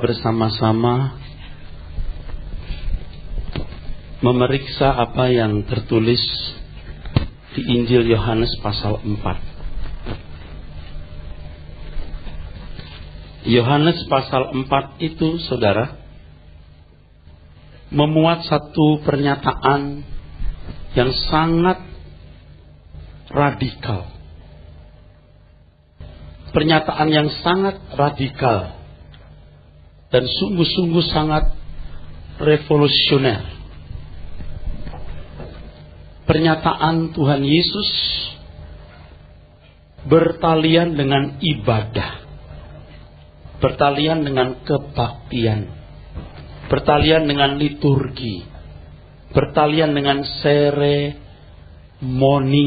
bersama-sama memeriksa apa yang tertulis di Injil Yohanes pasal 4. Yohanes pasal 4 itu, saudara, memuat satu pernyataan yang sangat radikal. Pernyataan yang sangat radikal dan sungguh-sungguh sangat revolusioner. Pernyataan Tuhan Yesus bertalian dengan ibadah, bertalian dengan kebaktian, bertalian dengan liturgi, bertalian dengan seremoni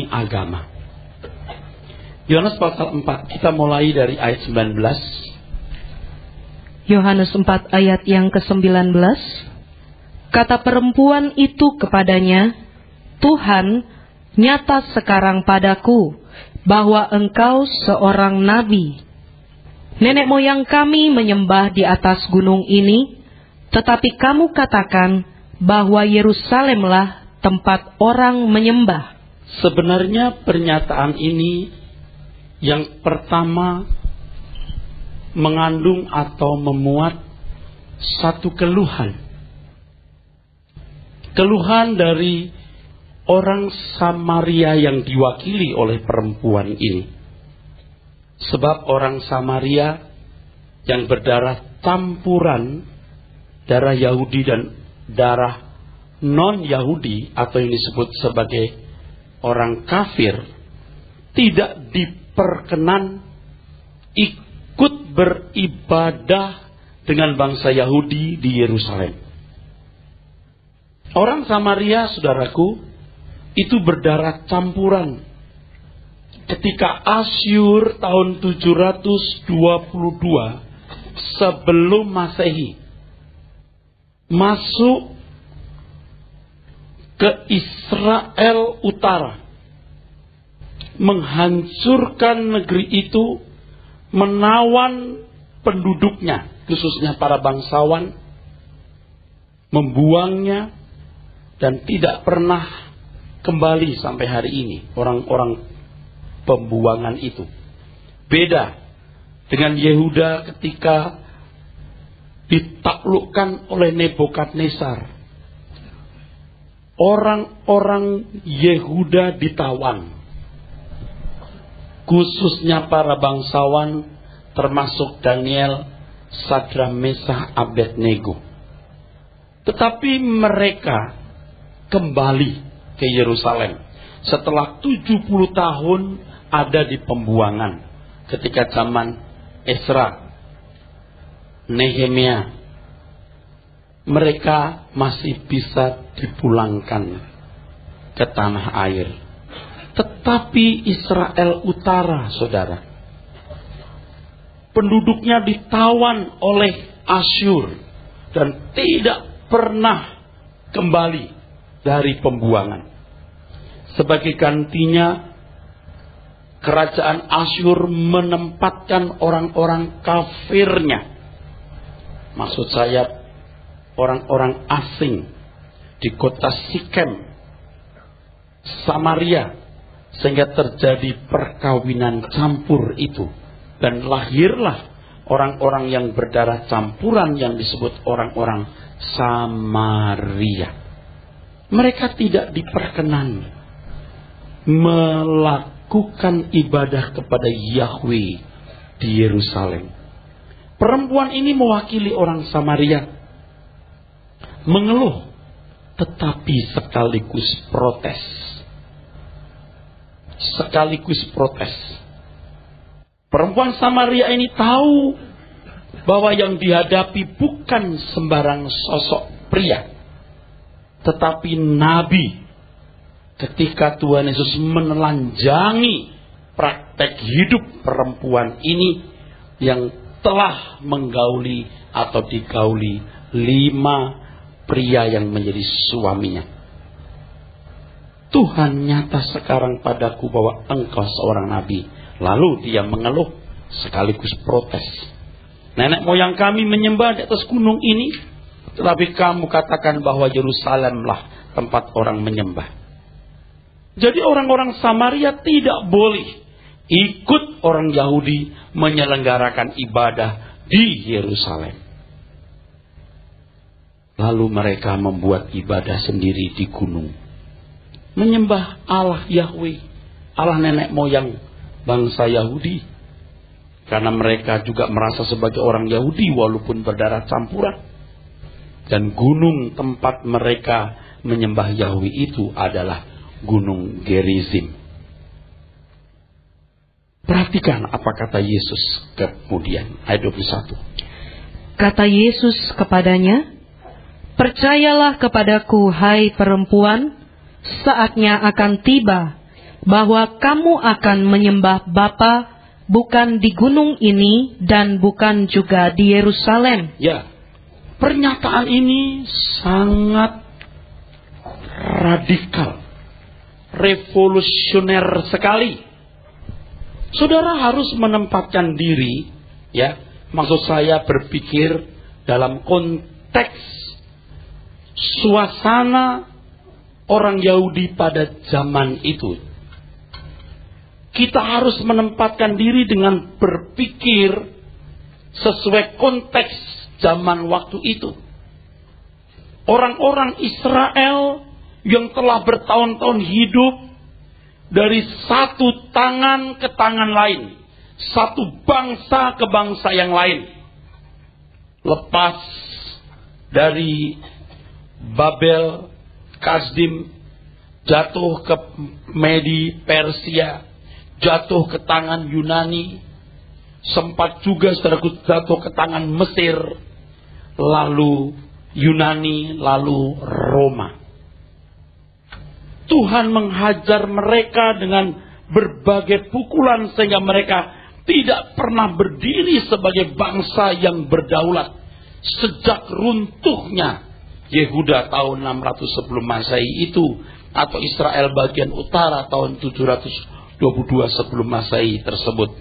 agama. Yohanes pasal 4, kita mulai dari ayat 19. Yohanes 4 ayat yang ke-19. Kata perempuan itu kepadanya, Tuhan, nyata sekarang padaku bahwa engkau seorang nabi. Nenek moyang kami menyembah di atas gunung ini, tetapi kamu katakan bahwa Yerusalemlah tempat orang menyembah. Sebenarnya pernyataan ini yang pertama mengandung atau memuat satu keluhan. Keluhan dari orang Samaria yang diwakili oleh perempuan ini. Sebab orang Samaria yang berdarah campuran darah Yahudi dan darah non-Yahudi atau yang disebut sebagai orang kafir tidak diperkenan ikut beribadah dengan bangsa Yahudi di Yerusalem. Orang Samaria, saudaraku, itu berdarah campuran. Ketika Asyur tahun 722 sebelum Masehi masuk ke Israel Utara, menghancurkan negeri itu, menawan penduduknya, khususnya para bangsawan, membuangnya, dan tidak pernah kembali sampai hari ini orang-orang pembuangan itu. Beda dengan Yehuda ketika ditaklukkan oleh Nebukadnezar. Orang-orang Yehuda ditawan, khususnya para bangsawan, termasuk Daniel, Sadrak, Mesah, Abednego. Tetapi mereka kembali ke Yerusalem setelah 70 tahun ada di pembuangan. Ketika zaman Ezra, Nehemia, mereka masih bisa dipulangkan ke tanah air. Tetapi Israel Utara, saudara, penduduknya ditawan oleh Asyur dan tidak pernah kembali dari pembuangan. Sebagai gantinya, kerajaan Asyur menempatkan orang-orang kafirnya, maksud saya orang-orang asing, di kota Sikem, Samaria, sehingga terjadi perkawinan campur itu. Dan lahirlah orang-orang yang berdarah campuran yang disebut orang-orang Samaria. Mereka tidak diperkenan melakukan ibadah kepada Yahweh di Yerusalem. Perempuan ini mewakili orang Samaria, mengeluh tetapi sekaligus protes. Perempuan Samaria ini tahu bahwa yang dihadapi bukan sembarang sosok pria, tetapi nabi. Ketika Tuhan Yesus menelanjangi praktek hidup perempuan ini yang telah menggauli atau digauli 5 pria yang menjadi suaminya. Tuhan, nyata sekarang padaku bahwa engkau seorang nabi. Lalu dia mengeluh sekaligus protes. Nenek moyang kami menyembah di atas gunung ini, tetapi kamu katakan bahwa Yerusalemlah tempat orang menyembah. Jadi orang-orang Samaria tidak boleh ikut orang Yahudi menyelenggarakan ibadah di Yerusalem. Lalu mereka membuat ibadah sendiri di gunung, menyembah Allah Yahweh, Allah nenek moyang bangsa Yahudi. Karena mereka juga merasa sebagai orang Yahudi walaupun berdarah campuran. Dan gunung tempat mereka menyembah Yahweh itu adalah Gunung Gerizim. Perhatikan apa kata Yesus kemudian, ayat 21. Kata Yesus kepadanya, percayalah kepadaku, hai perempuan, saatnya akan tiba bahwa kamu akan menyembah Bapa bukan di gunung ini dan bukan juga di Yerusalem. Ya, pernyataan ini sangat radikal, revolusioner sekali. Saudara harus menempatkan diri, ya, maksud saya berpikir dalam konteks suasana orang Yahudi pada zaman itu. Kita harus menempatkan diri dengan berpikir sesuai konteks zaman waktu itu. Orang-orang Israel yang telah bertahun-tahun hidup dari satu tangan ke tangan lain, satu bangsa ke bangsa yang lain. Lepas dari Babel, Kasdim, jatuh ke Medi, Persia, jatuh ke tangan Yunani, sempat juga saudaraku jatuh ke tangan Mesir, lalu Yunani, lalu Roma. Tuhan menghajar mereka dengan berbagai pukulan sehingga mereka tidak pernah berdiri sebagai bangsa yang berdaulat. Sejak runtuhnya Yehuda tahun 600 sebelum Masehi itu, atau Israel bagian utara tahun 722 sebelum Masehi tersebut.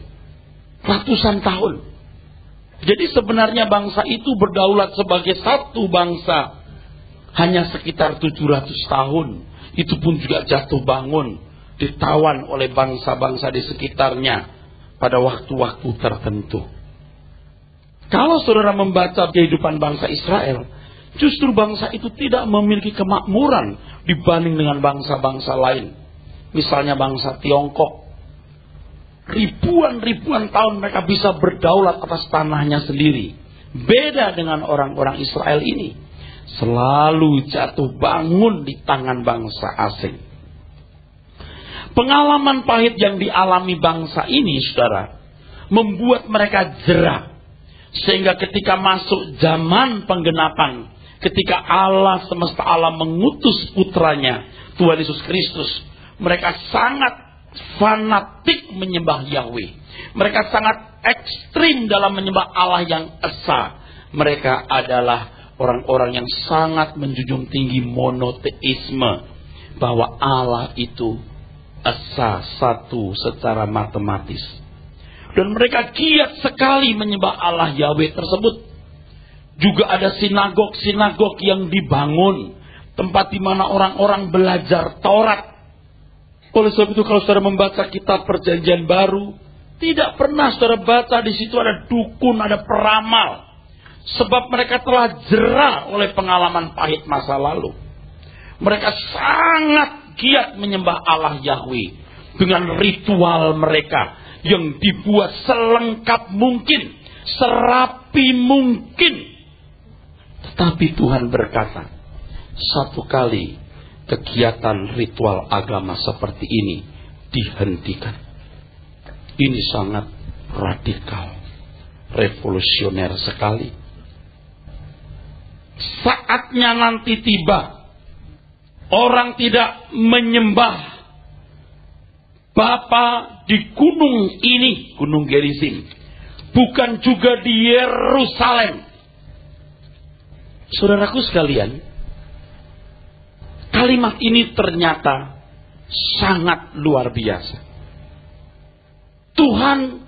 Ratusan tahun. Jadi sebenarnya bangsa itu berdaulat sebagai satu bangsa hanya sekitar 700 tahun. Itu pun juga jatuh bangun, ditawan oleh bangsa-bangsa di sekitarnya pada waktu-waktu tertentu. Kalau saudara membaca kehidupan bangsa Israel, justru bangsa itu tidak memiliki kemakmuran dibanding dengan bangsa-bangsa lain. Misalnya bangsa Tiongkok. Ribuan-ribuan tahun mereka bisa berdaulat atas tanahnya sendiri. Beda dengan orang-orang Israel ini. Selalu jatuh bangun di tangan bangsa asing. Pengalaman pahit yang dialami bangsa ini, saudara, membuat mereka jera. Sehingga ketika masuk zaman penggenapan, ketika Allah semesta alam mengutus putranya, Tuhan Yesus Kristus, mereka sangat fanatik menyembah Yahweh. Mereka sangat ekstrim dalam menyembah Allah yang esa. Mereka adalah orang-orang yang sangat menjunjung tinggi monoteisme, bahwa Allah itu esa, satu secara matematis. Dan mereka giat sekali menyembah Allah Yahweh tersebut. Juga ada sinagog-sinagog yang dibangun, tempat di mana orang-orang belajar Taurat. Oleh sebab itu kalau saudara membaca kitab Perjanjian Baru, tidak pernah saudara baca di situ ada dukun, ada peramal. Sebab mereka telah jera oleh pengalaman pahit masa lalu. Mereka sangat giat menyembah Allah Yahweh dengan ritual mereka yang dibuat selengkap mungkin, serapi mungkin. Tetapi Tuhan berkata, satu kali kegiatan ritual agama seperti ini dihentikan. Ini sangat radikal, revolusioner sekali. Saatnya nanti tiba, orang tidak menyembah Bapa di gunung ini, Gunung Gerizim, bukan juga di Yerusalem. Saudaraku sekalian, kalimat ini ternyata sangat luar biasa. Tuhan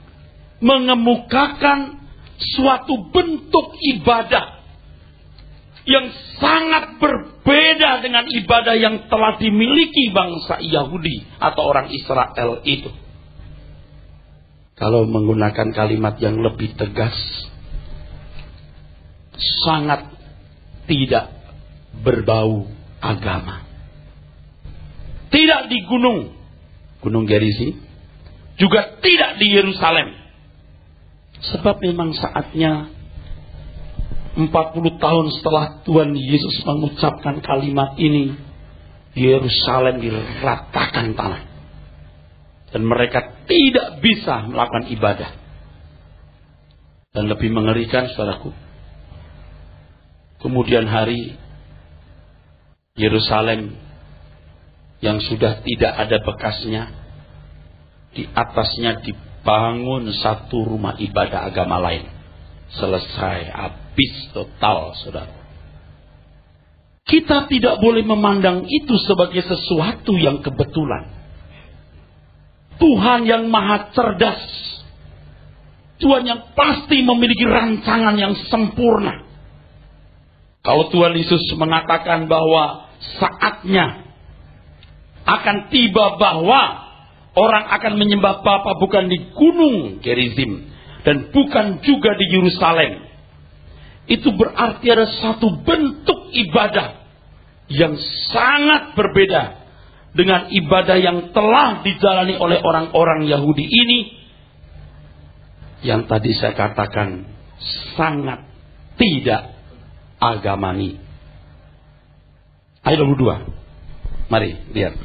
mengemukakan suatu bentuk ibadah yang sangat berbeda dengan ibadah yang telah dimiliki bangsa Yahudi atau orang Israel itu. Kalau menggunakan kalimat yang lebih tegas, sangat tidak berbau agama. Tidak di Gunung Gerizim, juga tidak di Yerusalem. Sebab memang saatnya 40 tahun setelah Tuhan Yesus mengucapkan kalimat ini, Yerusalem diratakan tanah. Dan mereka tidak bisa melakukan ibadah. Dan lebih mengerikan, saudaraku, kemudian hari Yerusalem yang sudah tidak ada bekasnya, di atasnya dibangun satu rumah ibadah agama lain. Selesai, habis total, saudara. Kita tidak boleh memandang itu sebagai sesuatu yang kebetulan. Tuhan yang maha cerdas, Tuhan yang pasti memiliki rancangan yang sempurna. Kalau Tuhan Yesus mengatakan bahwa saatnya akan tiba bahwa orang akan menyembah Bapa bukan di Gunung Gerizim dan bukan juga di Yerusalem, itu berarti ada satu bentuk ibadah yang sangat berbeda dengan ibadah yang telah dijalani oleh orang-orang Yahudi ini, yang tadi saya katakan sangat tidak agamani. Ayat 22. Mari lihat.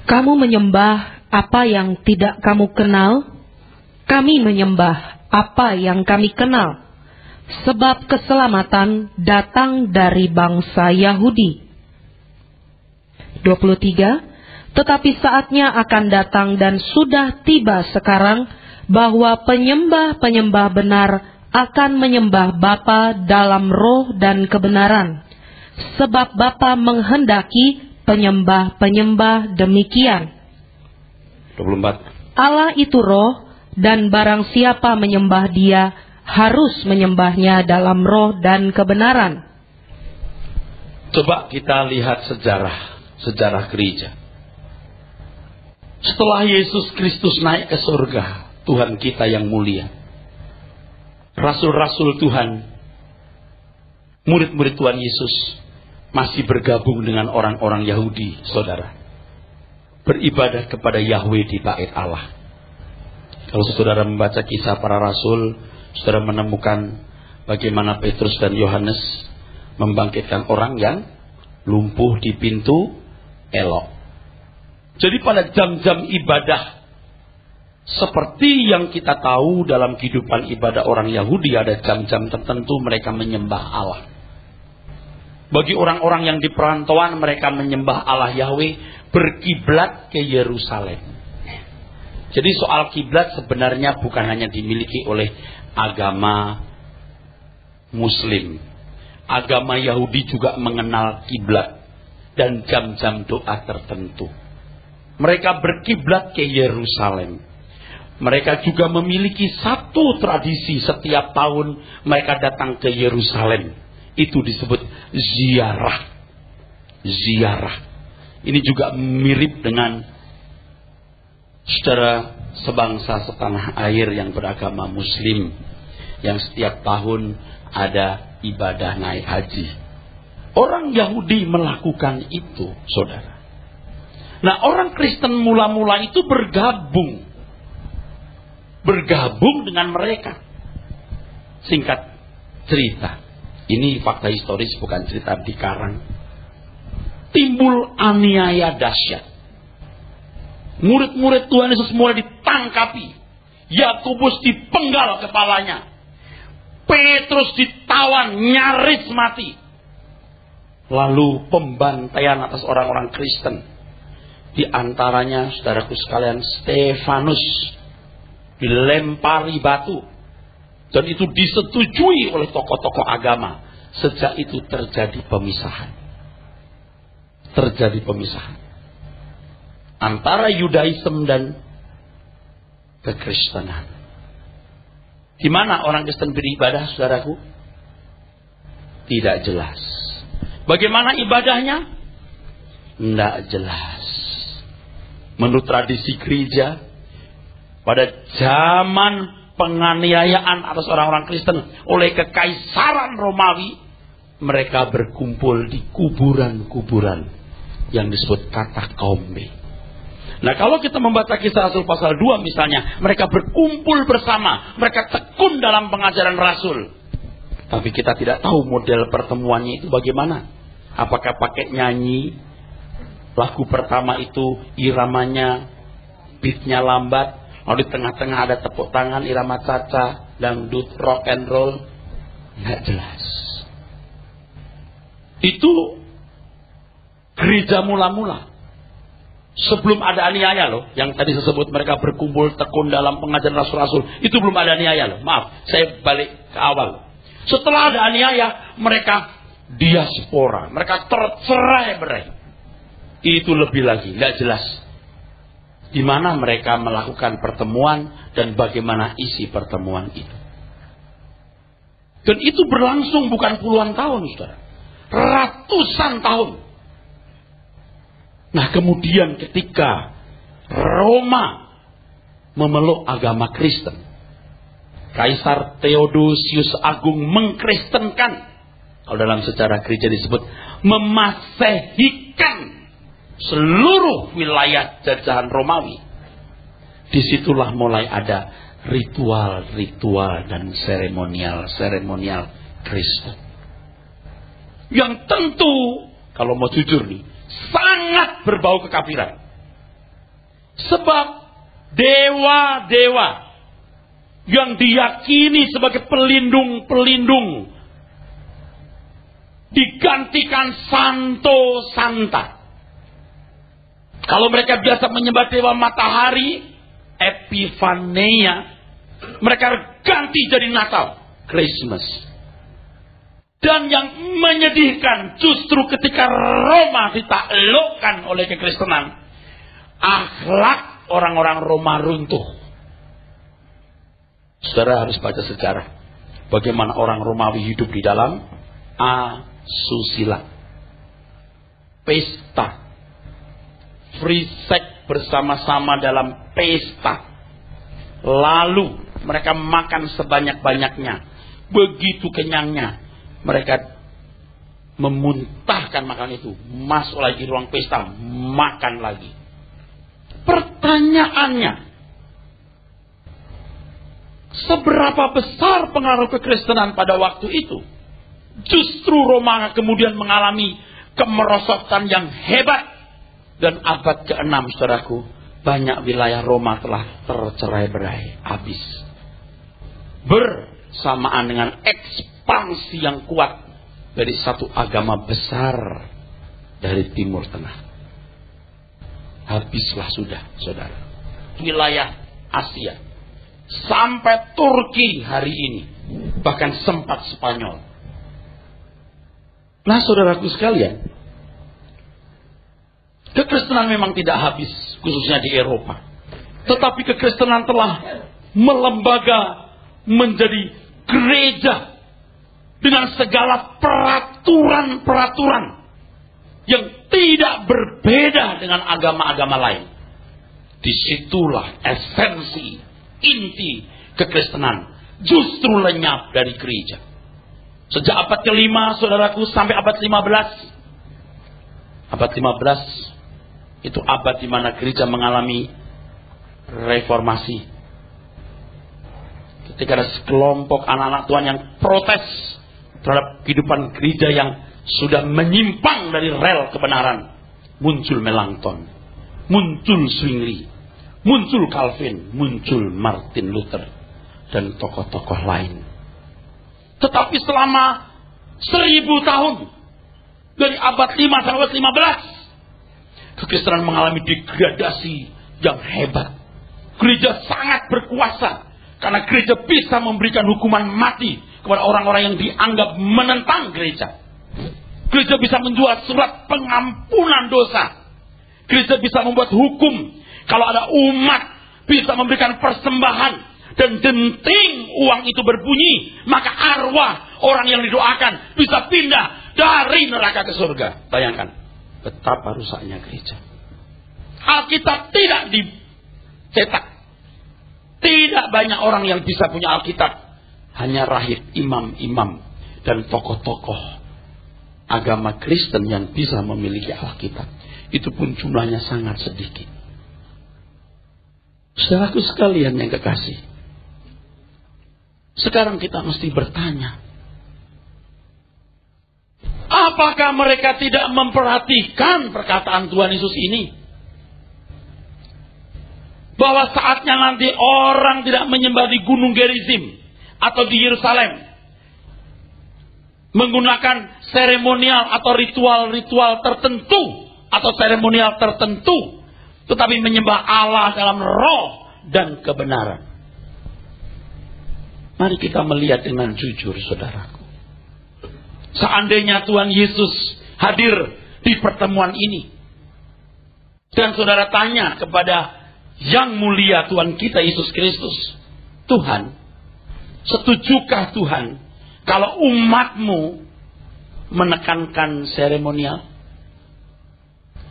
Kamu menyembah apa yang tidak kamu kenal, kami menyembah apa yang kami kenal, sebab keselamatan datang dari bangsa Yahudi. 23. Tetapi saatnya akan datang dan sudah tiba sekarang bahwa penyembah-penyembah benar akan menyembah Bapa dalam roh dan kebenaran, sebab Bapa menghendaki penyembah-penyembah demikian. 24. Allah itu roh, dan barang siapa menyembah Dia harus menyembahnya dalam roh dan kebenaran. Coba kita lihat sejarah gereja. Setelah Yesus Kristus naik ke surga, Tuhan kita yang mulia, rasul-rasul Tuhan, murid-murid Tuhan Yesus masih bergabung dengan orang-orang Yahudi, saudara, beribadah kepada Yahweh di bait Allah. Kalau saudara membaca kisah para rasul, saudara menemukan bagaimana Petrus dan Yohanes membangkitkan orang yang lumpuh di pintu elok. Jadi pada jam-jam ibadah, seperti yang kita tahu dalam kehidupan ibadah orang Yahudi, ada jam-jam tertentu mereka menyembah Allah. Bagi orang-orang yang di perantauan, mereka menyembah Allah Yahweh, berkiblat ke Yerusalem. Jadi soal kiblat sebenarnya bukan hanya dimiliki oleh agama Muslim. Agama Yahudi juga mengenal kiblat dan jam-jam doa tertentu. Mereka berkiblat ke Yerusalem. Mereka juga memiliki satu tradisi, setiap tahun mereka datang ke Yerusalem. Itu disebut ziarah. Ziarah. Ini juga mirip dengan saudara sebangsa setanah air yang beragama Muslim, yang setiap tahun ada ibadah naik haji. Orang Yahudi melakukan itu, saudara. Nah, orang Kristen mula-mula itu bergabung dengan mereka. Singkat cerita, ini fakta historis, bukan cerita dikarang. Timbul aniaya dahsyat. Murid-murid Tuhan Yesus mulai ditangkapi. Yakobus dipenggal kepalanya. Petrus ditawan nyaris mati. Lalu pembantaian atas orang-orang Kristen. Di antaranya, saudaraku sekalian, Stefanus dilempari batu. Dan itu disetujui oleh tokoh-tokoh agama. Sejak itu terjadi pemisahan. Terjadi pemisahan antara Yudaisme dan kekristenan. Gimana orang Kristen beribadah, saudaraku? Tidak jelas. Bagaimana ibadahnya? Tidak jelas. Menurut tradisi gereja, pada zaman penganiayaan atas orang-orang Kristen oleh kekaisaran Romawi, mereka berkumpul di kuburan-kuburan yang disebut katakombe. Nah, kalau kita membaca Kisah Rasul pasal 2 misalnya, mereka berkumpul bersama, mereka tekun dalam pengajaran Rasul. Tapi kita tidak tahu model pertemuannya itu bagaimana. Apakah pakai nyanyi? Lagu pertama itu iramanya, beatnya lambat, lalu di tengah-tengah ada tepuk tangan, irama caca, dangdut, rock and roll. Nggak jelas. Itu gereja mula-mula. Sebelum ada aniaya loh. Yang tadi saya sebut mereka berkumpul tekun dalam pengajaran rasul-rasul. Itu belum ada aniaya loh. Maaf, saya balik ke awal. Setelah ada aniaya, mereka diaspora. Mereka tercerai-berai. Itu lebih lagi, nggak jelas. Di mana mereka melakukan pertemuan dan bagaimana isi pertemuan itu. Dan itu berlangsung bukan puluhan tahun, saudara. Ratusan tahun. Nah, kemudian ketika Roma memeluk agama Kristen, Kaisar Theodosius Agung mengkristenkan, kalau dalam sejarah gereja disebut memasehikan seluruh wilayah jajahan Romawi. Disitulah mulai ada ritual-ritual dan seremonial Kristen. Yang tentu, kalau mau jujur nih, sangat berbau kekafiran. Sebab dewa-dewa yang diyakini sebagai pelindung-pelindung digantikan santo-santa. Kalau mereka biasa menyembah dewa matahari, Epiphania, mereka ganti jadi Natal, Christmas. Dan yang menyedihkan justru ketika Roma ditaklukkan oleh kekristenan, akhlak orang-orang Roma runtuh. Saudara harus baca sejarah. Bagaimana orang Romawi hidup di dalam asusila. Pesta. Free sex bersama-sama dalam pesta. Lalu mereka makan sebanyak-banyaknya. Begitu kenyangnya. Mereka memuntahkan makan itu. Masuk lagi ruang pesta. Makan lagi. Pertanyaannya. Seberapa besar pengaruh kekristenan pada waktu itu? Justru Roma kemudian mengalami kemerosotan yang hebat. Dan abad ke-6, saudaraku, banyak wilayah Roma telah tercerai-berai, habis. Bersamaan dengan ekspansi yang kuat dari satu agama besar dari Timur Tengah. Habislah sudah, saudara. Wilayah Asia. Sampai Turki hari ini. Bahkan sempat Spanyol. Nah, saudaraku sekalian, kekristenan memang tidak habis, khususnya di Eropa. Tetapi kekristenan telah melembaga menjadi gereja dengan segala peraturan-peraturan yang tidak berbeda dengan agama-agama lain. Disitulah esensi, inti kekristenan justru lenyap dari gereja. Sejak abad ke-5, saudaraku, sampai abad 15. Abad 15 itu abad di mana gereja mengalami reformasi. Ketika ada sekelompok anak-anak Tuhan yang protes terhadap kehidupan gereja yang sudah menyimpang dari rel kebenaran, muncul Melanchthon, muncul Zwingli, muncul Calvin, muncul Martin Luther, dan tokoh-tokoh lain. Tetapi selama 1000 tahun, dari abad 5 sampai abad 15, kekristenan mengalami degradasi yang hebat. Gereja sangat berkuasa karena gereja bisa memberikan hukuman mati kepada orang-orang yang dianggap menentang gereja. Gereja bisa menjual surat pengampunan dosa. Gereja bisa membuat hukum. Kalau ada umat bisa memberikan persembahan dan denting uang itu berbunyi, maka arwah orang yang didoakan bisa pindah dari neraka ke surga. Bayangkan betapa rusaknya gereja. Alkitab tidak dicetak. Tidak banyak orang yang bisa punya Alkitab. Hanya rahib, imam-imam, dan tokoh-tokoh agama Kristen yang bisa memiliki Alkitab. Itu pun jumlahnya sangat sedikit. Saudaraku sekalian yang kekasih, sekarang kita mesti bertanya, apakah mereka tidak memperhatikan perkataan Tuhan Yesus ini? Bahwa saatnya nanti orang tidak menyembah di Gunung Gerizim atau di Yerusalem, menggunakan seremonial atau ritual-ritual tertentu atau seremonial tertentu, tetapi menyembah Allah dalam roh dan kebenaran. Mari kita melihat dengan jujur, saudaraku. Seandainya Tuhan Yesus hadir di pertemuan ini, dan saudara tanya kepada yang mulia Tuhan kita Yesus Kristus, Tuhan, setujukah Tuhan kalau umatmu menekankan seremonial?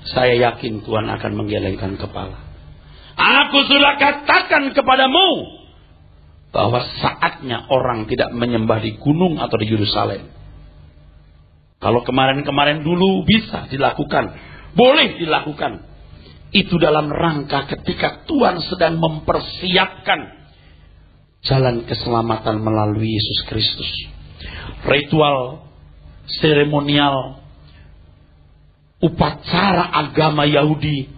Saya yakin Tuhan akan menggelengkan kepala. Aku sudah katakan kepadamu bahwa saatnya orang tidak menyembah di gunung atau di Yerusalem. Kalau kemarin-kemarin dulu bisa dilakukan, boleh dilakukan. Itu dalam rangka ketika Tuhan sedang mempersiapkan jalan keselamatan melalui Yesus Kristus. Ritual, seremonial, upacara agama Yahudi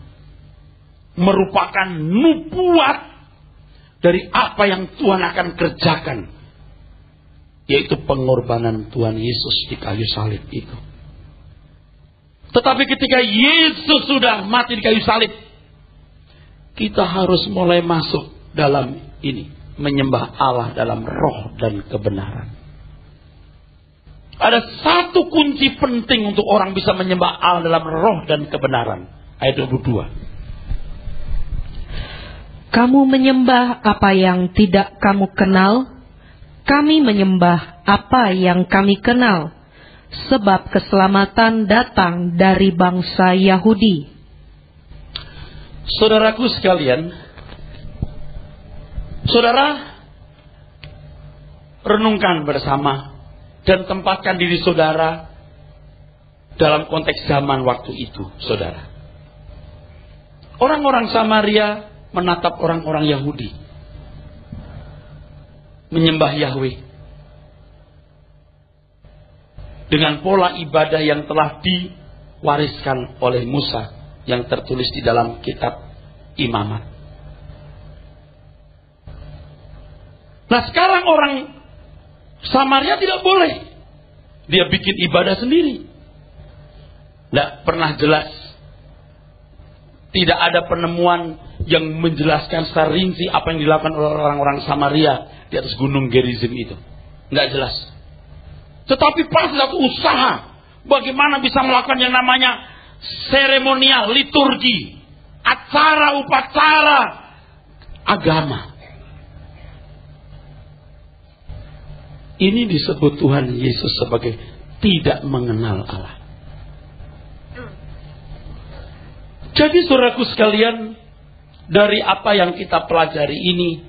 merupakan nubuat dari apa yang Tuhan akan kerjakan, yaitu pengorbanan Tuhan Yesus di kayu salib itu. Tetapi ketika Yesus sudah mati di kayu salib, kita harus mulai masuk dalam ini, menyembah Allah dalam roh dan kebenaran. Ada satu kunci penting untuk orang bisa menyembah Allah dalam roh dan kebenaran. Ayat 22. Kamu menyembah apa yang tidak kamu kenal, kami menyembah apa yang kami kenal. Sebab keselamatan datang dari bangsa Yahudi. Saudaraku sekalian, saudara renungkan bersama dan tempatkan diri saudara dalam konteks zaman waktu itu, saudara. Orang-orang Samaria menatap orang-orang Yahudi menyembah Yahweh dengan pola ibadah yang telah diwariskan oleh Musa yang tertulis di dalam kitab Imamat. Nah, sekarang orang Samaria tidak boleh. Dia bikin ibadah sendiri. Tidak pernah jelas. Tidak ada penemuan yang menjelaskan secara rinci apa yang dilakukan oleh orang-orang Samaria di atas gunung Gerizim itu. Tidak jelas. Tetapi pas satu usaha bagaimana bisa melakukan yang namanya seremonial, liturgi, acara, upacara agama. Ini disebut Tuhan Yesus sebagai tidak mengenal Allah. Jadi saudaraku sekalian, dari apa yang kita pelajari ini,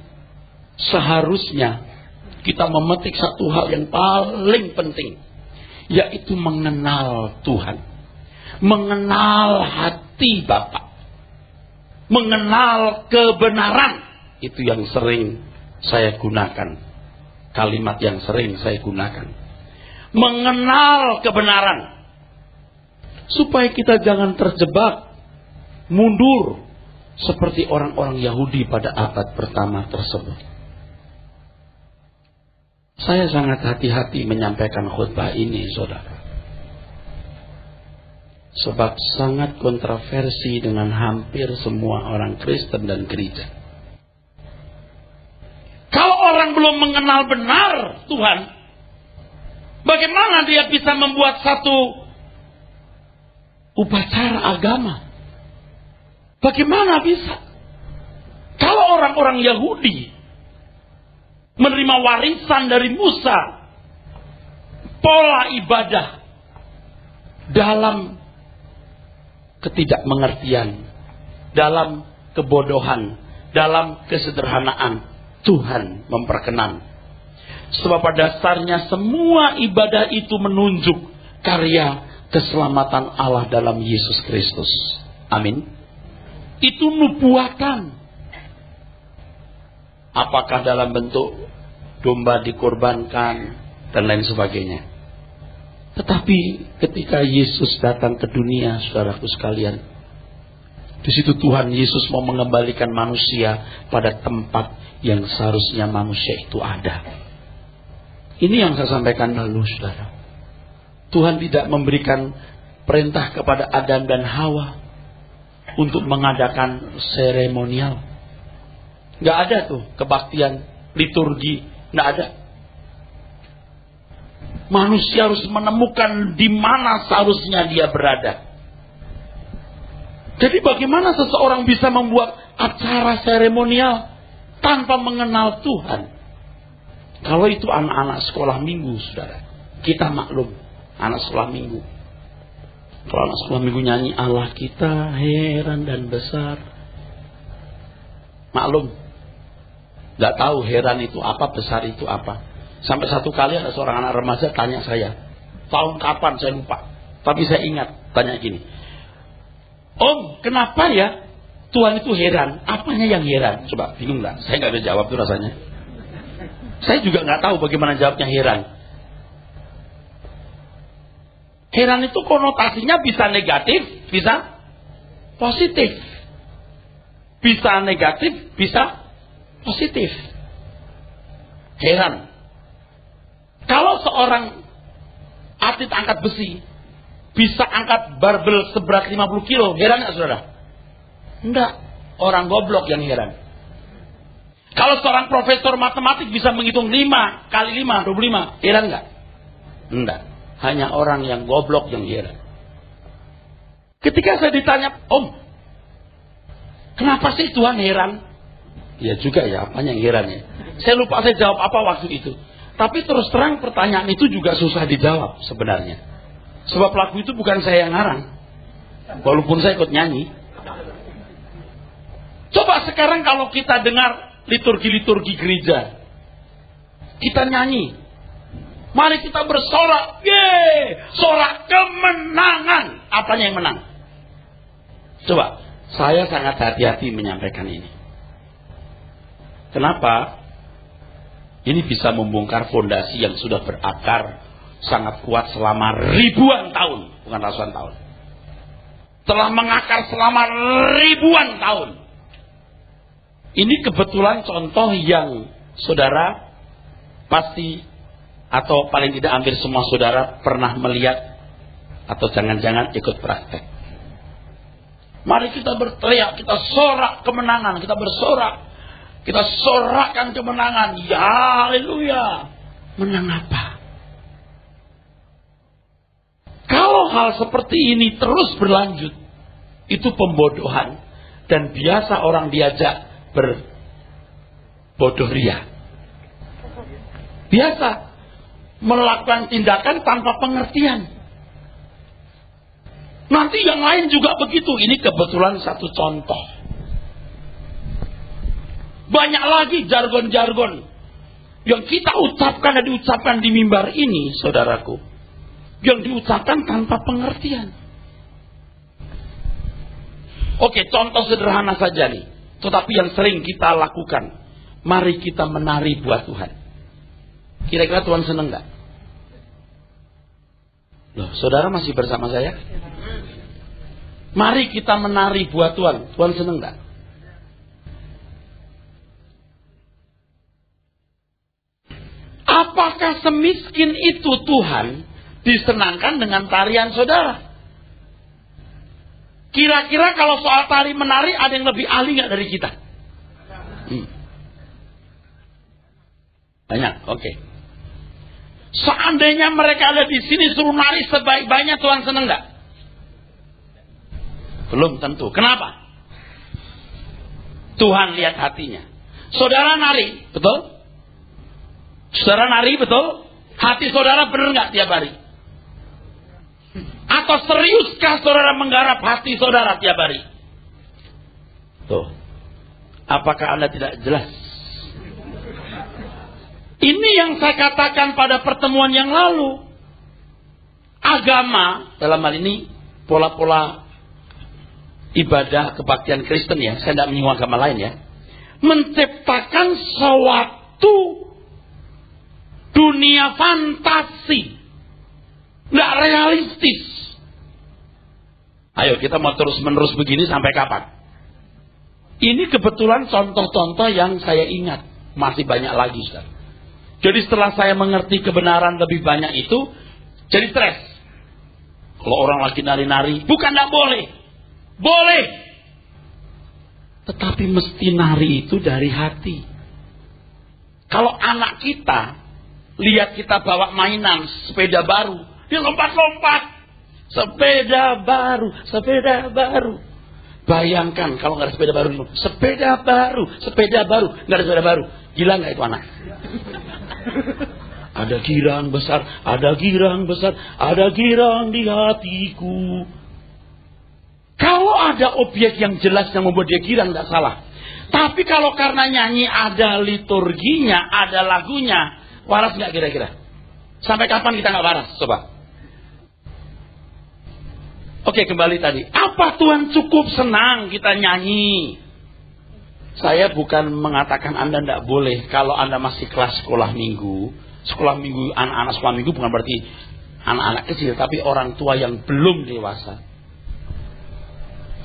seharusnya kita memetik satu hal yang paling penting, yaitu mengenal Tuhan, mengenal hati Bapa, mengenal kebenaran. Itu yang sering saya gunakan, kalimat yang sering saya gunakan, mengenal kebenaran, supaya kita jangan terjebak mundur seperti orang-orang Yahudi pada abad pertama tersebut. Saya sangat hati-hati menyampaikan khutbah ini, saudara. Sebab sangat kontroversi dengan hampir semua orang Kristen dan gereja. Kalau orang belum mengenal benar Tuhan, bagaimana dia bisa membuat satu upacara agama? Bagaimana bisa? Kalau orang-orang Yahudi menerima warisan dari Musa, pola ibadah dalam ketidakmengertian, dalam kebodohan, dalam kesederhanaan, Tuhan memperkenan. Sebab pada dasarnya semua ibadah itu menunjuk karya keselamatan Allah dalam Yesus Kristus. Amin. Itu nubuatan. Apakah dalam bentuk domba dikorbankan dan lain sebagainya. Tetapi ketika Yesus datang ke dunia, saudaraku sekalian, di situ Tuhan Yesus mau mengembalikan manusia pada tempat yang seharusnya manusia itu ada. Ini yang saya sampaikan lalu, saudara. Tuhan tidak memberikan perintah kepada Adam dan Hawa untuk mengadakan seremonial. Nggak ada tuh kebaktian liturgi, nggak ada. Manusia harus menemukan di mana seharusnya dia berada. Jadi bagaimana seseorang bisa membuat acara seremonial tanpa mengenal Tuhan? Kalau itu anak-anak sekolah minggu, saudara, kita maklum, anak sekolah minggu. Kalau anak sekolah minggu nyanyi Allah kita heran dan besar, maklum, nggak tahu heran itu apa, besar itu apa. Sampai satu kali ada seorang anak remaja tanya saya, tahun kapan saya lupa, tapi saya ingat, tanya gini, Om, kenapa ya Tuhan itu heran? Apanya yang heran? Coba bingung nggak? Saya nggak bisa jawab tuh rasanya. Saya juga nggak tahu bagaimana jawabnya heran. Heran itu konotasinya bisa negatif, bisa positif. Bisa negatif, bisa positif. Heran. Kalau seorang atlet angkat besi bisa angkat barbel seberat 50 kilo, heran nggak saudara? Enggak, orang goblok yang heran. Kalau seorang profesor matematik bisa menghitung 5 kali 5, 25, heran nggak? Enggak, hanya orang yang goblok yang heran. Ketika saya ditanya, Om, kenapa sih Tuhan heran? Ya juga ya, apanya yang heran ya? Saya lupa saya jawab apa waktu itu. Tapi terus terang pertanyaan itu juga susah dijawab sebenarnya. Sebab lagu itu bukan saya yang ngarang. Walaupun saya ikut nyanyi. Coba sekarang kalau kita dengar liturgi-liturgi gereja, kita nyanyi, mari kita bersorak, sorak kemenangan. Apanya yang menang? Coba, saya sangat hati-hati menyampaikan ini. Kenapa? Ini bisa membongkar fondasi yang sudah berakar sangat kuat selama ribuan tahun, bukan ratusan tahun. Telah mengakar selama ribuan tahun. Ini kebetulan contoh yang saudara pasti atau paling tidak hampir semua saudara pernah melihat atau jangan-jangan ikut praktek. Mari kita berteriak, kita sorak kemenangan, kita bersorak, kita sorakkan kemenangan. Ya haleluya. Menang apa? Kalau hal seperti ini terus berlanjut, itu pembodohan dan biasa orang diajak berbodoh ria. Biasa melakukan tindakan tanpa pengertian. Nanti yang lain juga begitu. Ini kebetulan satu contoh. Banyak lagi jargon-jargon yang kita ucapkan dan diucapkan di mimbar ini, saudaraku, yang diucapkan tanpa pengertian. Oke, contoh sederhana saja nih, tetapi yang sering kita lakukan. Mari kita menari buat Tuhan. Kira-kira Tuhan senang gak? Loh, saudara masih bersama saya? Mari kita menari buat Tuhan. Tuhan senang gak? Apakah semiskin itu Tuhan disenangkan dengan tarian saudara? Kira-kira kalau soal tari menari ada yang lebih ahli gak dari kita? Banyak, oke. Seandainya mereka ada di sini suruh nari sebaik-baiknya, Tuhan senang gak? Belum tentu. Kenapa? Tuhan lihat hatinya. Saudara nari, betul? Saudara nari betul? Hati saudara benar nggak tiap hari? Atau seriuskah saudara menggarap hati saudara tiap hari? Tuh. Apakah Anda tidak jelas? Ini yang saya katakan pada pertemuan yang lalu. Agama, dalam hal ini pola-pola ibadah kebaktian Kristen ya, saya tidak menyinggung agama lain ya, menciptakan suatu dunia fantasi, nggak realistis. Ayo kita mau terus-menerus begini sampai kapan? Ini kebetulan contoh-contoh yang saya ingat, masih banyak lagi, Ustaz. Jadi setelah saya mengerti kebenaran lebih banyak itu, jadi stres. Kalau orang lagi nari-nari, bukan tidak boleh. Boleh. Tetapi mesti nari itu dari hati. Kalau anak kita, lihat kita bawa mainan, sepeda baru, dia lompat-lompat. Sepeda baru, sepeda baru. Bayangkan kalau nggak ada sepeda baru, sepeda baru, nggak ada sepeda baru. Gila nggak itu anak? Ada girang besar, ada girang besar, ada girang di hatiku. Kalau ada objek yang jelas yang membuat dia girang, tidak salah. Tapi kalau karena nyanyi ada liturginya, ada lagunya, waras nggak kira-kira? Sampai kapan kita nggak waras? Coba. Oke, kembali tadi. Apa Tuhan cukup senang kita nyanyi? Saya bukan mengatakan Anda tidak boleh kalau Anda masih kelas sekolah minggu. Sekolah minggu, anak-anak sekolah minggu bukan berarti anak-anak kecil, tapi orang tua yang belum dewasa.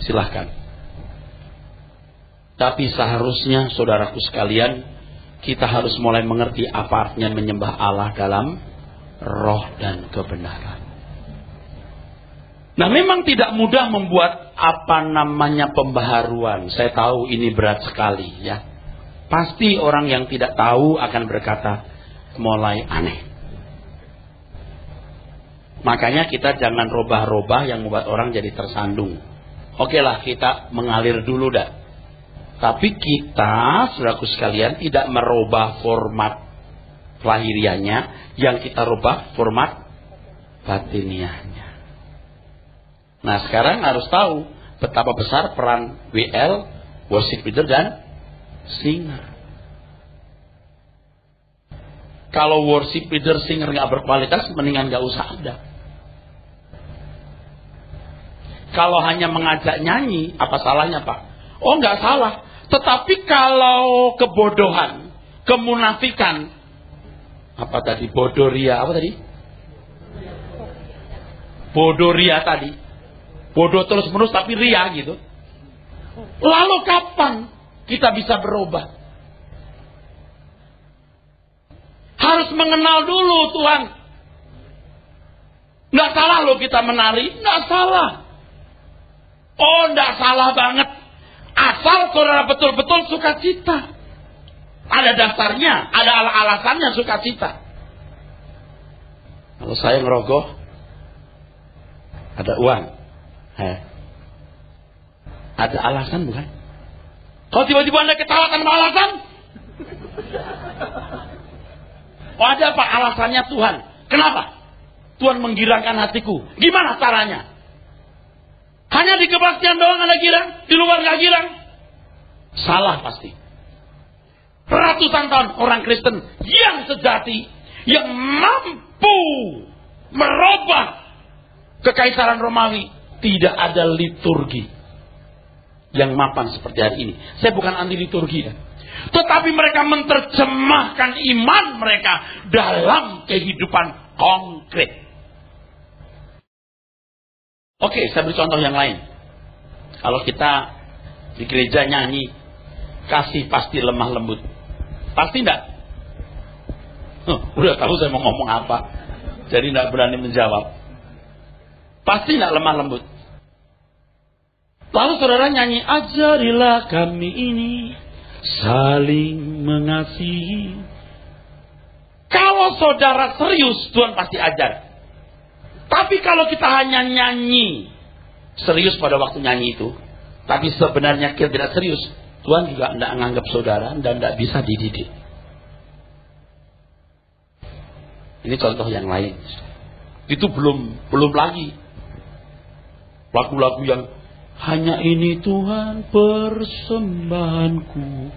Silahkan. Tapi seharusnya saudaraku sekalian, kita harus mulai mengerti apa artinya menyembah Allah dalam roh dan kebenaran. Nah, memang tidak mudah membuat pembaharuan. Saya tahu ini berat sekali ya. Pasti orang yang tidak tahu akan berkata mulai aneh. Makanya kita jangan robah-robah yang membuat orang jadi tersandung. Oke lah, kita mengalir dulu dah. Tapi kita, saudaraku sekalian, tidak merubah format lahiriahnya, yang kita rubah format batiniahnya. Nah, sekarang harus tahu betapa besar peran WL, worship leader dan singer. Kalau worship leader singer nggak berkualitas, mendingan nggak usah ada. Kalau hanya mengajak nyanyi, apa salahnya Pak? Oh, nggak salah. Tetapi kalau kebodohan, kemunafikan, apa tadi? Bodoria, apa tadi? Bodoria tadi. Bodoh terus-menerus tapi ria gitu. Lalu kapan kita bisa berubah? Harus mengenal dulu Tuhan. Nggak salah loh kita menari, nggak salah. Oh, nggak salah banget. Asal saudara betul-betul sukacita. Ada dasarnya, ada alasannya sukacita. Kalau saya ngerogoh, ada uang. Ada alasan bukan? Kalau tiba-tiba Anda ketawa tanpa alasan? Oh, ada apa alasannya Tuhan? Kenapa? Tuhan menggirangkan hatiku. Gimana caranya? Hanya di kebaktian doang Anda girang, di luar nggak girang? Salah pasti. Ratusan tahun orang Kristen yang sejati, yang mampu merubah kekaisaran Romawi, tidak ada liturgi yang mapan seperti hari ini. Saya bukan anti liturgi ya. Tetapi mereka menerjemahkan iman mereka dalam kehidupan konkret. Oke, saya beri contoh yang lain. Kalau kita di gereja nyanyi, kasih pasti lemah lembut. Pasti enggak? Udah tahu saya mau ngomong apa. Jadi enggak berani menjawab. Pasti enggak lemah lembut. Lalu saudara nyanyi, ajarilah kami ini saling mengasihi. Kalau saudara serius, Tuhan pasti ajar. Tapi kalau kita hanya nyanyi, serius pada waktu nyanyi itu, tapi sebenarnya kita tidak serius, Tuhan juga tidak menganggap saudara dan tidak bisa dididik. Ini contoh yang lain. Itu belum lagi lagu-lagu yang hanya ini Tuhan persembahanku,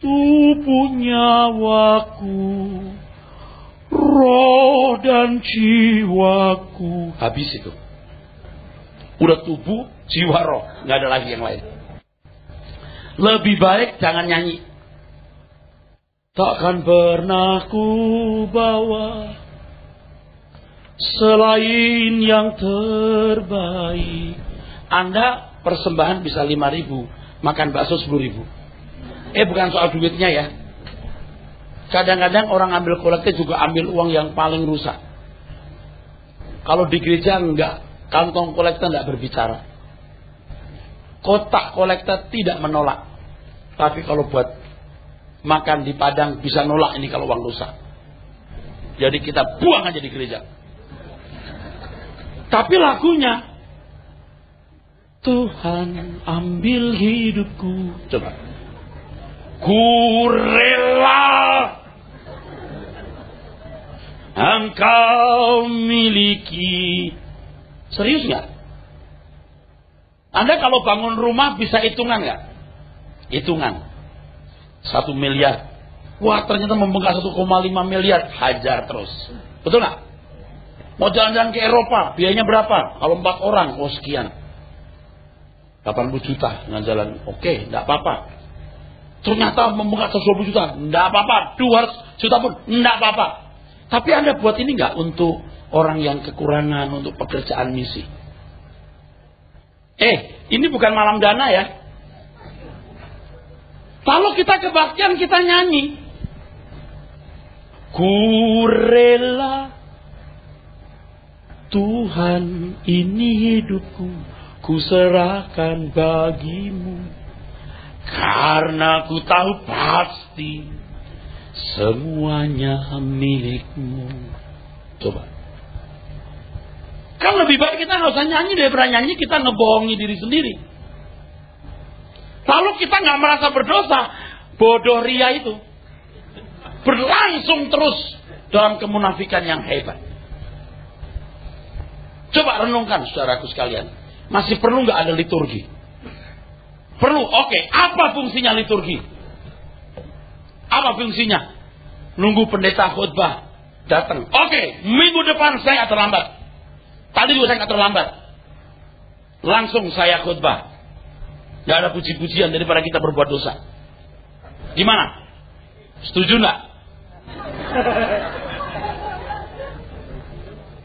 tubuh nyawaku, roh dan jiwaku. Habis itu. Udah tubuh, jiwa, roh, nggak ada lagi yang lain. Lebih baik jangan nyanyi. Takkan pernah ku bawa selain yang terbaik. Anda persembahan bisa 5.000, makan bakso 10.000. Bukan soal duitnya ya. Kadang-kadang orang ambil kolektif juga ambil uang yang paling rusak. Kalau di gereja enggak, kantong kolektor enggak berbicara. Kotak kolektor tidak menolak. Tapi kalau buat makan di Padang bisa nolak ini kalau uang rusak. Jadi kita buang aja di gereja. Tapi lagunya, Tuhan ambil hidupku. Coba. Ku rela Engkau miliki. Serius nggak? Anda kalau bangun rumah bisa hitungan nggak? Hitungan. 1 miliar. Wah, ternyata membengkak 1,5 miliar. Hajar terus. Betul nggak? Mau jalan-jalan ke Eropa, biayanya berapa? Kalau 4 orang, sekian. 80 juta dengan jalan. Oke, enggak apa-apa. Ternyata membengkak 120 juta. Enggak apa-apa. 200 juta pun enggak apa-apa. Tapi Anda buat ini enggak untuk orang yang kekurangan, untuk pekerjaan misi? Ini bukan malam dana ya. Kalau kita kebaktian, kita nyanyi. Ku rela Tuhan, ini hidupku, ku serahkan bagimu, karena ku tahu pasti semuanya milikmu. Coba. Kan lebih baik kita nggak usah nyanyi daripada nyanyi kita ngebohongi diri sendiri. Lalu kita nggak merasa berdosa, bodoh ria itu berlangsung terus dalam kemunafikan yang hebat. Coba renungkan saudaraku sekalian. Masih perlu nggak ada liturgi? Perlu. Oke. Apa fungsinya liturgi? Apa fungsinya? Nunggu pendeta khotbah datang. Oke. Minggu depan saya terlambat. Tadi juga saya nggak terlambat. Langsung saya khotbah. Nggak ada puji-pujian daripada kita berbuat dosa. Gimana? Setuju nggak?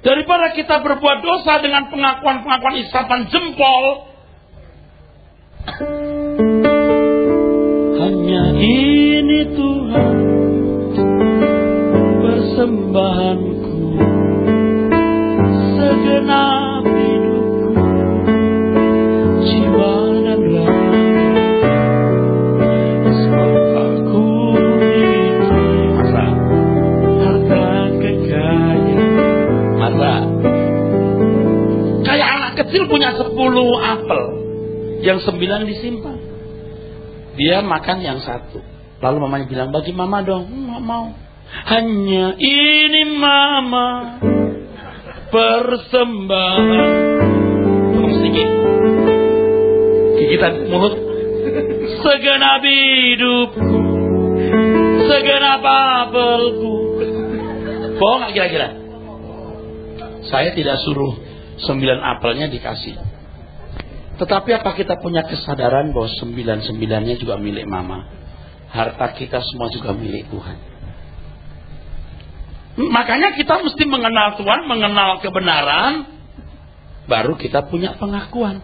Daripada kita berbuat dosa dengan pengakuan-pengakuan isapan jempol. Hanya ini Tuhan persembahanku, segenap hidupku, jiwa dan raga. Sebab aku miliki harta kekayaan. Kayak anak kecil punya 10 apel, yang 9 disimpan. Dia makan yang 1. Lalu mamanya bilang, bagi mama dong. Nggak mau. Hanya ini mama persembahan. Tolong sedikit. Gigitan mulut. Segenap hidupku, segenap apelku. Bohong nggak kira-kira? Saya tidak suruh 9 apelnya dikasih. Tetapi apa kita punya kesadaran bahwa 9-9-nya juga milik mama? Harta kita semua juga milik Tuhan. Makanya kita mesti mengenal Tuhan, mengenal kebenaran, baru kita punya pengakuan.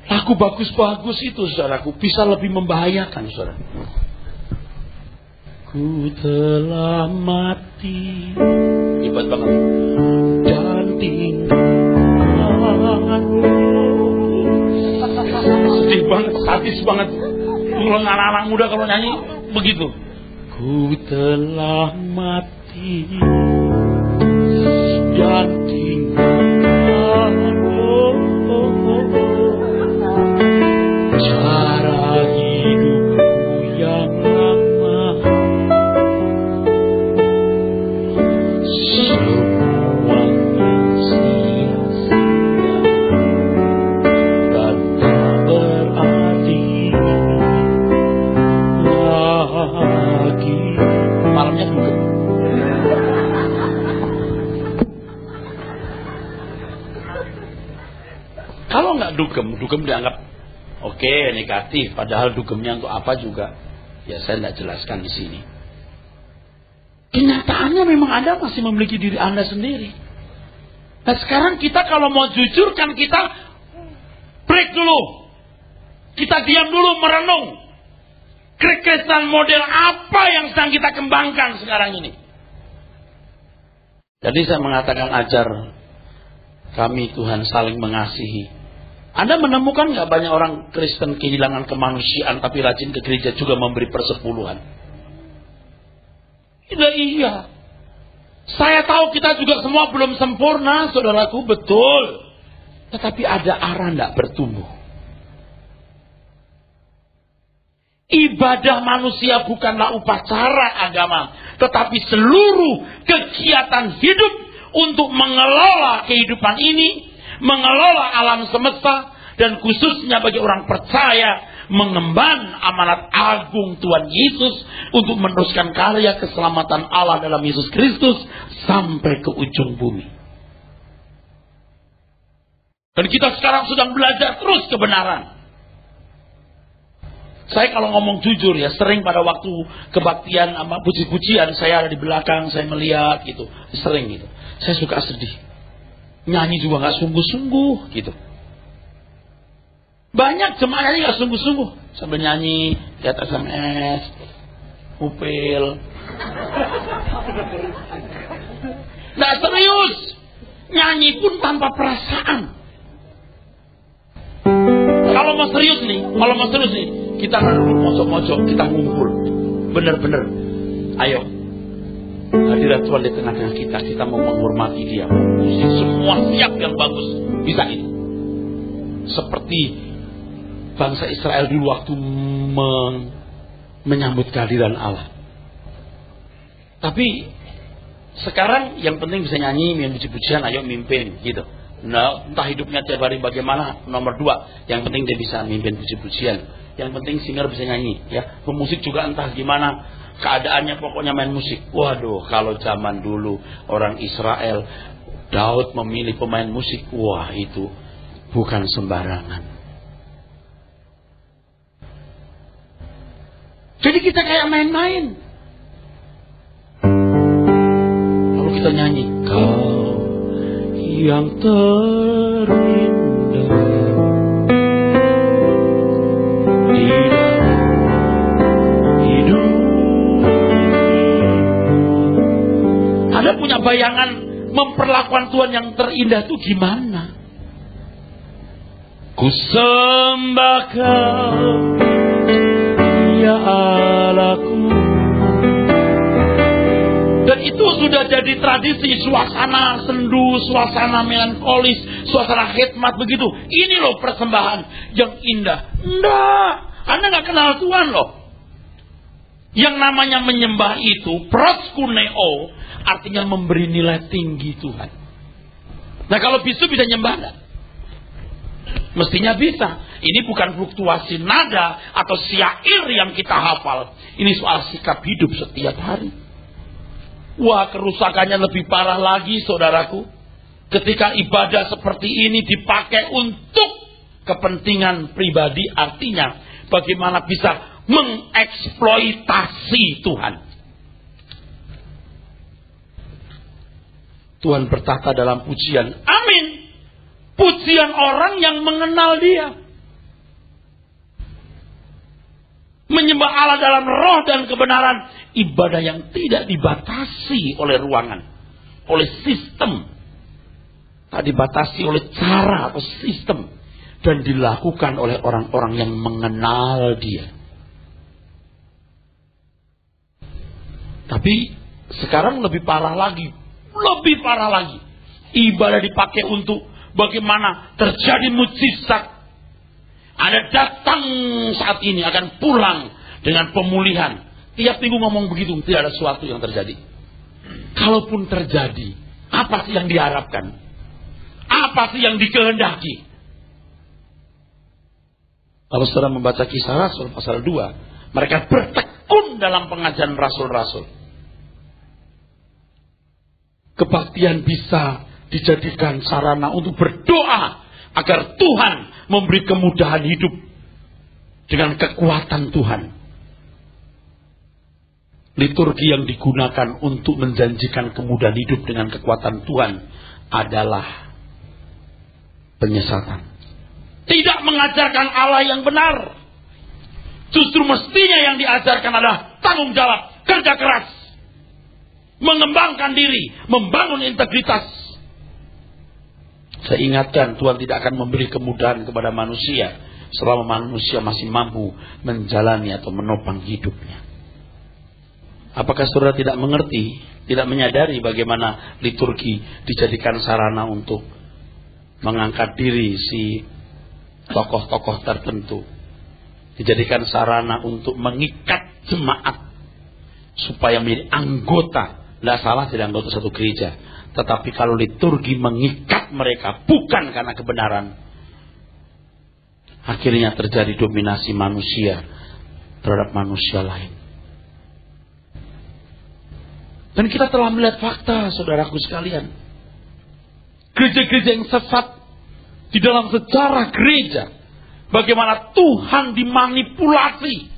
Lagu bagus-bagus itu, saudaraku, bisa lebih membahayakan, saudara. Ku telah mati, hebat banget, dan sedih banget, sadis banget. Kalau anak-anak muda kalau nyanyi begitu. Ku telah mati dan tinggal cara hidupku yang lama dugem dianggap oke, negatif. Padahal dugemnya untuk apa juga, ya saya tidak jelaskan di sini. Kenyataannya memang Anda masih memiliki diri Anda sendiri. Nah sekarang kita kalau mau jujur kan kita break dulu. Kita diam dulu merenung. Kekristenan model apa yang sedang kita kembangkan sekarang ini? Jadi saya mengatakan ajar kami Tuhan saling mengasihi. Anda menemukan nggak banyak orang Kristen kehilangan kemanusiaan tapi rajin ke gereja juga memberi persepuluhan? Iya. Saya tahu kita juga semua belum sempurna, saudaraku, betul. Tetapi ada arah tidak bertumbuh. Ibadah manusia bukanlah upacara agama, tetapi seluruh kegiatan hidup untuk mengelola kehidupan ini, mengelola alam semesta, dan khususnya bagi orang percaya mengemban amanat agung Tuhan Yesus untuk meneruskan karya keselamatan Allah dalam Yesus Kristus sampai ke ujung bumi. Dan kita sekarang sedang belajar terus kebenaran. Saya kalau ngomong jujur ya, sering pada waktu kebaktian sama puji-pujian saya ada di belakang, saya melihat gitu, sering gitu. Saya suka sedih. Nyanyi juga nggak sungguh-sungguh gitu. Banyak jemaahnya nggak sungguh-sungguh sambil nyanyi, lihat SMS, upil. Nggak serius, nyanyi pun tanpa perasaan. Kalau mau serius nih, kita nggak mojok-mojok, kita ngumpul, bener-bener. Ayo, hadirat Tuhan di tengah-tengah kita mau menghormati Dia, musik semua siap yang bagus, bisa itu. Seperti bangsa Israel dulu waktu menyambut kehadiran Allah. Tapi sekarang yang penting bisa nyanyi, puji-pujian, ayo mimpin gitu. Nah, entah hidupnya tiap hari bagaimana, nomor 2, yang penting dia bisa mimpin puji-pujian. Yang penting singer bisa nyanyi, ya. Pemusik juga entah gimana keadaannya, pokoknya main musik. Waduh, kalau zaman dulu orang Israel, Daud memilih pemain musik, wah itu bukan sembarangan. Jadi kita kayak main-main. Lalu kita nyanyi, kau yang terindah di dalam hidup. Anda punya bayangan memperlakukan Tuhan yang terindah itu gimana? Ku sembah Kau, ya Allahku. Dan itu sudah jadi tradisi, suasana sendu, suasana melankolis, suasana khidmat begitu. Ini loh persembahan yang indah. Enggak, Anda nggak kenal Tuhan loh. Yang namanya menyembah itu, proskuneo, artinya memberi nilai tinggi Tuhan. Nah kalau bisu bisa nyembah enggak? Mestinya bisa. Ini bukan fluktuasi nada atau syair yang kita hafal. Ini soal sikap hidup setiap hari. Wah, kerusakannya lebih parah lagi, saudaraku. Ketika ibadah seperti ini dipakai untuk kepentingan pribadi, artinya bagaimana bisa mengeksploitasi Tuhan. Tuhan bertata dalam pujian. Amin. Pujian orang yang mengenal Dia. Menyembah Allah dalam roh dan kebenaran. Ibadah yang tidak dibatasi oleh ruangan, oleh sistem. Tak dibatasi oleh cara atau sistem. Dan dilakukan oleh orang-orang yang mengenal Dia. Tapi sekarang lebih parah lagi. Lebih parah lagi. Ibadah dipakai untuk bagaimana terjadi mukjizat. Anda datang saat ini akan pulang dengan pemulihan. Tiap minggu ngomong begitu, tidak ada sesuatu yang terjadi. Kalaupun terjadi, apa sih yang diharapkan? Apa sih yang dikehendaki? Kalau saudara membaca Kisah Rasul pasal 2, mereka bertekun dalam pengajaran rasul-rasul. Kebaktian bisa dijadikan sarana untuk berdoa agar Tuhan memberi kemudahan hidup dengan kekuatan Tuhan. Liturgi yang digunakan untuk menjanjikan kemudahan hidup dengan kekuatan Tuhan adalah penyesatan. Tidak mengajarkan Allah yang benar. Justru mestinya yang diajarkan adalah tanggung jawab, kerja keras, mengembangkan diri, membangun integritas. Saya ingatkan, Tuhan tidak akan memberi kemudahan kepada manusia selama manusia masih mampu menjalani atau menopang hidupnya. Apakah saudara tidak mengerti, tidak menyadari bagaimana liturgi dijadikan sarana untuk mengangkat diri si tokoh-tokoh tertentu, dijadikan sarana untuk mengikat jemaat supaya menjadi anggota. Tidak salah jadi anggota satu gereja, tetapi kalau liturgi mengikat mereka bukan karena kebenaran, akhirnya terjadi dominasi manusia terhadap manusia lain. Dan kita telah melihat fakta, saudaraku sekalian. Gereja-gereja yang sesat di dalam sejarah gereja, bagaimana Tuhan dimanipulasi.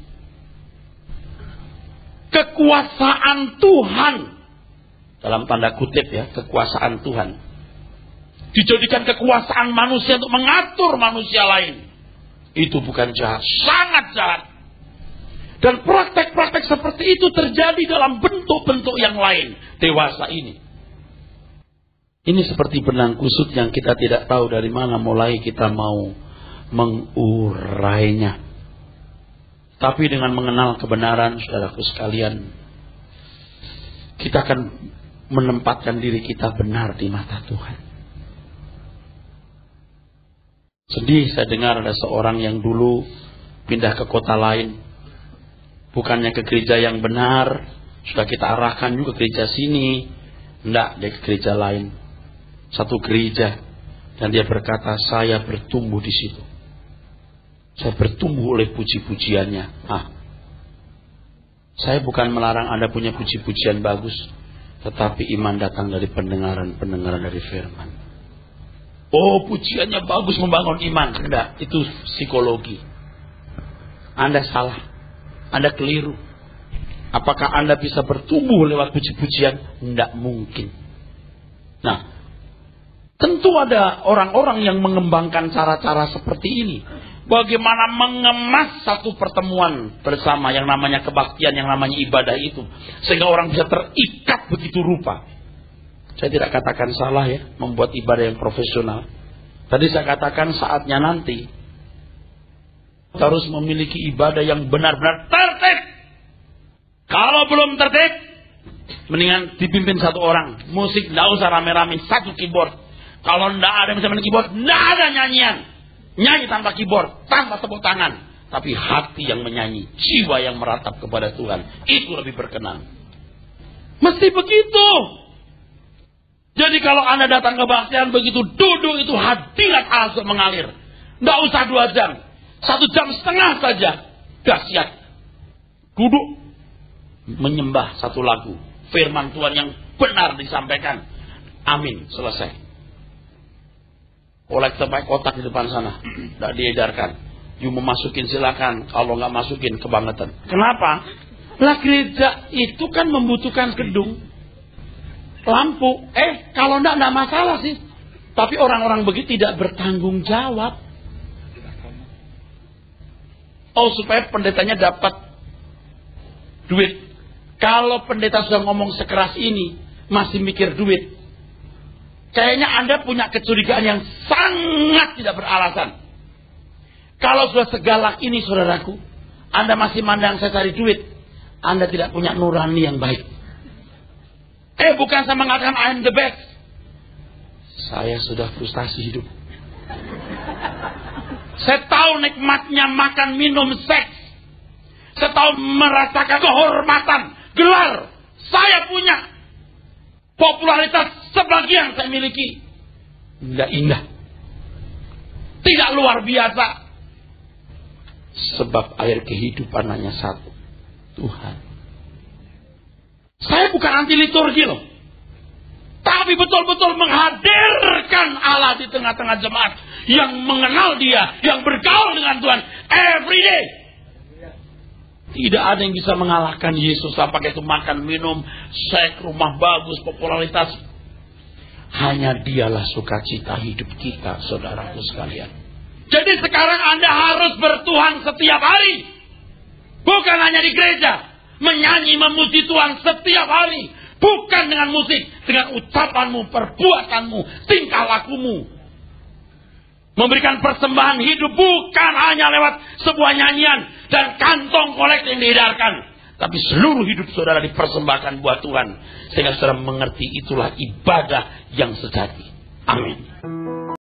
Kekuasaan Tuhan, dalam tanda kutip ya, kekuasaan Tuhan, dijadikan kekuasaan manusia untuk mengatur manusia lain. Itu bukan jahat, sangat jahat. Dan praktek-praktek seperti itu terjadi dalam bentuk-bentuk yang lain dewasa ini. Ini seperti benang kusut yang kita tidak tahu dari mana mulai kita mau mengurainya. Tapi dengan mengenal kebenaran, saudaraku sekalian, kita akan menempatkan diri kita benar di mata Tuhan. Sedih saya dengar ada seorang yang dulu pindah ke kota lain. Bukannya ke gereja yang benar, sudah kita arahkan juga ke gereja sini. Enggak, dia ke gereja lain. Satu gereja. Dan dia berkata, saya bertumbuh di situ. Saya bertumbuh oleh puji-pujiannya. Saya bukan melarang Anda punya puji-pujian bagus, tetapi iman datang dari pendengaran dari firman. Oh, pujiannya bagus membangun iman. Enggak, itu psikologi. Anda salah. Anda keliru. Apakah Anda bisa bertumbuh lewat puji-pujian? Tidak mungkin. Nah, tentu ada orang-orang yang mengembangkan cara-cara seperti ini. Bagaimana mengemas satu pertemuan bersama yang namanya kebaktian, yang namanya ibadah itu, sehingga orang bisa terikat begitu rupa. Saya tidak katakan salah ya, membuat ibadah yang profesional. Tadi saya katakan saatnya nanti harus memiliki ibadah yang benar-benar tertib. Kalau belum tertib, mendingan dipimpin satu orang. Musik tidak usah rame-rame, satu keyboard. Kalau tidak ada yang bisa main keyboard, tidak ada nyanyian. Nyanyi tanpa keyboard, tanpa tepuk tangan, tapi hati yang menyanyi, jiwa yang meratap kepada Tuhan, itu lebih berkenan. Mesti begitu. Jadi kalau Anda datang ke kebaktian begitu duduk, itu hadirat Allah mengalir. Tidak usah 2 jam. 1,5 jam saja. Dahsyat. Duduk. Menyembah satu lagu. Firman Tuhan yang benar disampaikan. Amin. Selesai. Kolektor pakai kotak di depan sana. Tidak diedarkan. You mau masukin silakan. Kalau nggak masukin kebangetan. Kenapa? Lah gereja itu kan membutuhkan gedung. Lampu. Kalau tidak masalah sih. Tapi orang-orang begitu tidak bertanggung jawab. Oh, supaya pendetanya dapat duit. Kalau pendeta sudah ngomong sekeras ini, masih mikir duit, kayaknya Anda punya kecurigaan yang sangat tidak beralasan. Kalau sudah segalak ini, saudaraku, Anda masih mandang saya cari duit, Anda tidak punya nurani yang baik. Bukan saya mengatakan I am the best. Saya sudah frustasi hidup. Saya tahu nikmatnya makan, minum, seks. Saya tahu merasakan kehormatan, gelar. Saya punya popularitas sebagian saya miliki. Tidak indah. Tidak luar biasa. Sebab air kehidupan hanya satu. Tuhan. Saya bukan anti liturgi loh. Tapi Tapi betul-betul menghadirkan Allah di tengah-tengah jemaat yang mengenal Dia, yang bergaul dengan Tuhan every day. Tidak ada yang bisa mengalahkan Yesus. Apakah itu makan, minum, seks, rumah bagus, popularitas. Hanya Dialah sukacita hidup kita, saudaraku sekalian. Jadi sekarang Anda harus bertuhan setiap hari. Bukan hanya di gereja. Menyanyi, memuji Tuhan setiap hari. Bukan dengan musik. Dengan ucapanmu, perbuatanmu, tingkah lakumu. Memberikan persembahan hidup bukan hanya lewat sebuah nyanyian dan kantong kolek yang diedarkan. Tapi seluruh hidup saudara dipersembahkan buat Tuhan. Sehingga saudara mengerti itulah ibadah yang sejati. Amin.